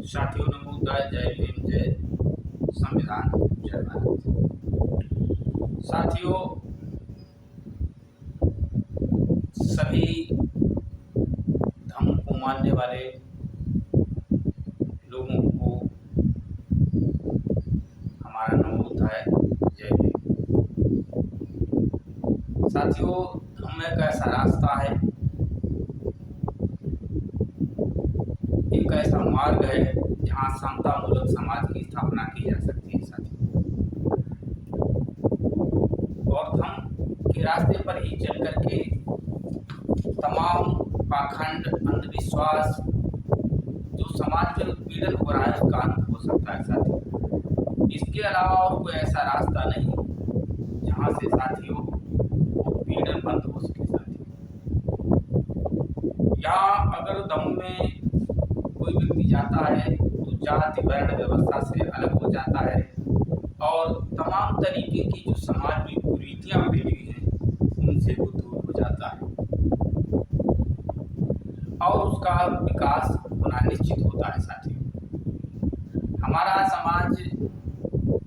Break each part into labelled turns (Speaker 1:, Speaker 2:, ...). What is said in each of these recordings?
Speaker 1: साथियों नमोदाय, जय भीम, जय संविधान, जय भारत। साथियों, सभी धर्म को मानने वाले लोगों को हमारा नमोदाय, जय भीम। साथियों, धर्म एक ऐसा रास्ता है, एक ऐसा मार्ग है जहाँ समता मूलक समाज की स्थापना की जा सकती है। साथियों, और धर्म के रास्ते पर ही चल करके तमाम पाखंड, अंधविश्वास जो समाज में उत्पीड़न हो रहा है उसका अंत हो सकता है। साथियों, इसके अलावा और कोई ऐसा रास्ता नहीं जहाँ से साथियों उत्पीड़न बंद हो सके। साथियों, यहाँ अगर धर्म में कोई व्यक्ति जाता है तो जाति वर्ण व्यवस्था से अलग हो जाता है और तमाम तरीके की जो समाज में कुरीतियां फैली हैं उनसे वो दूर हो जाता है और उसका विकास होना निश्चित होता है। साथियों, हमारा समाज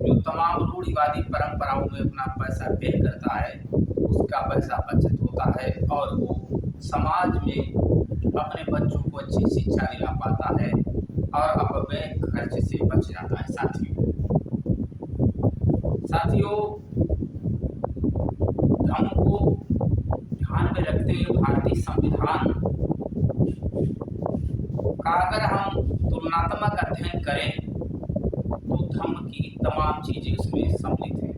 Speaker 1: जो तमाम रूढ़िवादी परंपराओं में अपना पैसा व्यय करता है उसका पैसा बचत होता है और वो समाज में अपने बच्चों को अच्छी शिक्षा दिला पाता है और अपव्यय खर्च से बच जाता है। साथियों, धर्म को ध्यान में रखते हुए भारतीय संविधान का अगर हम तुलनात्मक अध्ययन करें तो धर्म की तमाम चीजें उसमें सम्मिलित हैं।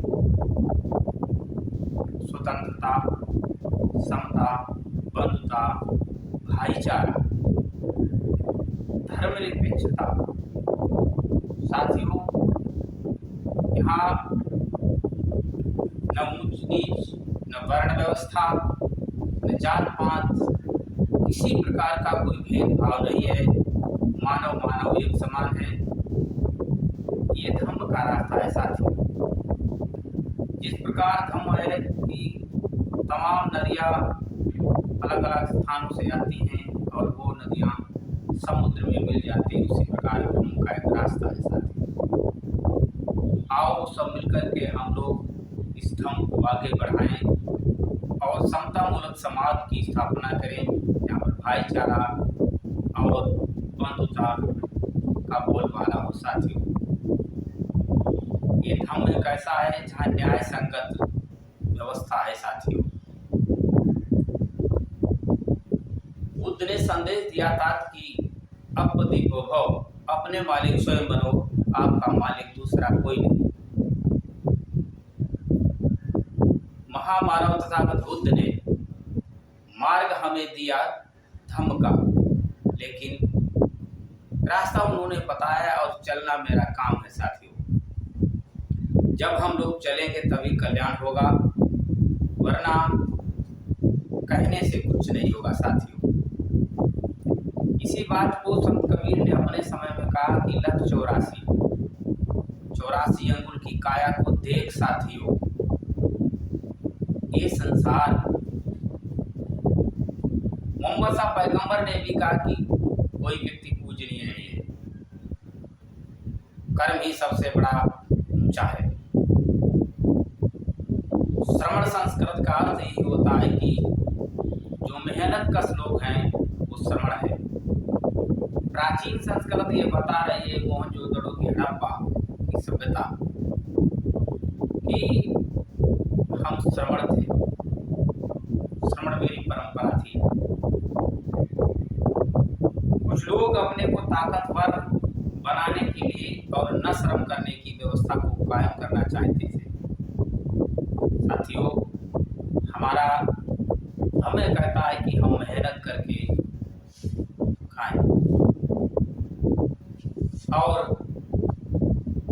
Speaker 1: स्वतंत्रता, समता, बंधुता, भाईचारा, धर्मनिरपेक्षता। साथियों, यहाँ न ऊंच नीच, न वर्ण व्यवस्था, न जात पात, किसी प्रकार का कोई भेदभाव नहीं है। मानव मानव एक समान है। ये धर्म का रास्ता है। साथियों, जिस प्रकार धर्म है कि तमाम नदियाँ अलग अलग स्थानों से आती हैं और वो नदियाँ समुद्र में मिल जाती हैं, उसी प्रकार धर्म का एक रास्ता है। साथियों, आओ सब मिलकर के हम लोग इस धर्म को आगे बढ़ाएं और समता मूलक समाज की स्थापना करें जहाँ पर भाईचारा और बंधुता का बोलबाला हो। साथियों, ये धर्म एक ऐसा है जहाँ न्याय संगत व्यवस्था है। साथियों, बुद्ध ने संदेश दिया था कि अपदीपो भव, अपने मालिक स्वयं बनो, आपका मालिक दूसरा कोई नहीं। महामानव तथागत बुद्ध ने मार्ग हमें दिया धर्म का, लेकिन रास्ता उन्होंने बताया और चलना मेरा काम है। साथियों, जब हम लोग चलेंगे तभी कल्याण होगा, वरना कहने से कुछ नहीं होगा। साथियों, इसी बात को संत कबीर ने अपने समय में कहा कि लख 84 अंगुल की काया को देख साथियों, ये संसार। मोहम्मद साहब पैगंबर ने भी कहा कि कोई व्यक्ति पूजनीय नहीं है, कर्म ही सबसे बड़ा ऊंचा है। श्रवण संस्कृत का अर्थ यही होता है कि जो मेहनत कश लोग हैं वो श्रवण है। प्राचीन संस्कृत ये बता रही है, मोहनजोदड़ो की हड़प्पा की सभ्यता, कि हम श्रवण थे, श्रवण मेरी परंपरा थी। कुछ लोग अपने को ताकतवर बनाने के लिए और न श्रम करने की व्यवस्था को कायम करना चाहते थे। साथियों, हमारा हमें कहता है कि हम मेहनत करके खाएं और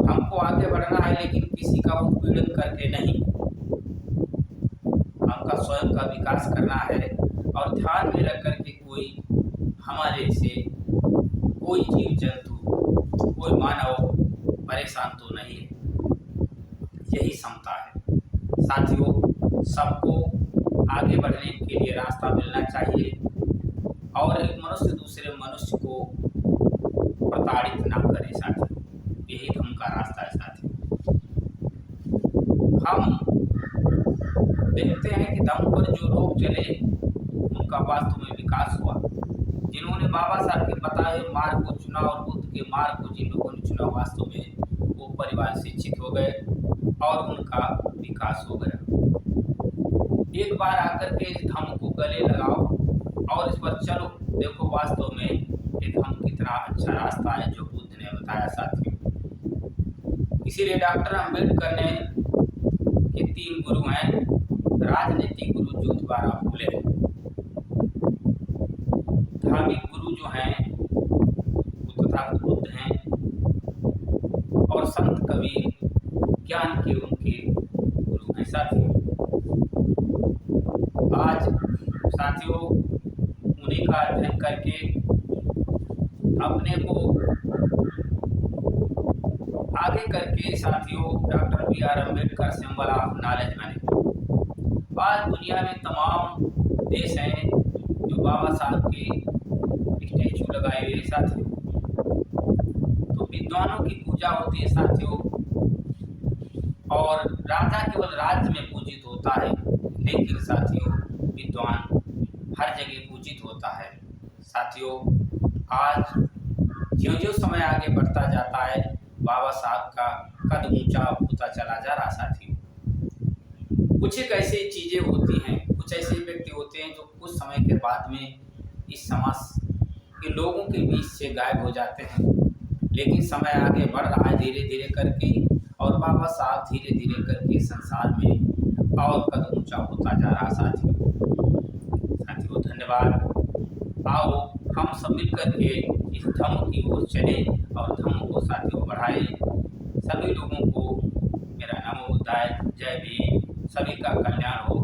Speaker 1: हमको आगे बढ़ना है, लेकिन किसी का उत्पीड़न करके नहीं। हमका स्वयं का विकास करना है और ध्यान में रख करके कोई हमारे से कोई जीव जंतु, कोई मानव परेशान तो नहीं है। यही समता है। साथियों, सबको आगे बढ़ने के लिए रास्ता मिलना चाहिए और एक मनुष्य दूसरे मनुष्य को प्रताड़ित ना करे साथियों। यही धम्म का रास्ता है साथियों। हम देखते हैं कि धम्म पर जो लोग चले उनका वास्तव में विकास हुआ। जिन्होंने बाबा साहब के बताए मार्ग को चुना और बुद्ध के मार्ग को जिन लोगों ने चुना, वास्तव में वो परिवार शिक्षित हो गए और उनका विकास हो गया। एक बार आकर के इस धम्म को गले लगाओ और इस पर चलो, देखो वास्तव में ये धम्म कितना अच्छा रास्ता है जो बुद्ध ने बताया साथियों। इसीलिए डॉक्टर अम्बेडकर ने के 3 गुरु हैं। राजनीतिक गुरु ज्योतिबा फूले, धार्मिक गुरु जो हैं वो तथागत बुद्ध हैं, और संत कबीर ज्ञान के उनके गुरु हैं साथियों। आज साथियों उन्हीं का अध्ययन करके अपने को आगे करके साथियों doctor BR Ambedkar symbol of knowledge बने। आज दुनिया में तमाम देश हैं जो बाबा साहब के स्टैचू लगाए हुए साथियों। तो विद्वानों की पूजा होती है साथियों, और राजा केवल राज्य में पूजित होता है, लेकिन साथियों विद्वान हर जगह पूजित होता है साथियों। आज जो समय आगे बढ़ता जाता है, बाबा साहब का कद ऊंचा होता चला जा रहा साथियों। कुछ एक ऐसी चीजें होती हैं, कुछ ऐसे व्यक्ति होते हैं जो कुछ समय के बाद में इस समाज के लोगों के बीच से गायब हो जाते हैं, लेकिन समय आगे बढ़ रहा है धीरे धीरे करके, और बाबा साहब धीरे धीरे करके संसार में और कद ऊंचा होता जा रहा साथियों। साथियों धन्यवाद। आओ हम सब मिल करके इस धम्म की ओर चले और धम्म को साथियों बढ़ाए। सभी लोगों को मेरा नमो बुद्धाय, जय भीम। सभी का कल्याण हो।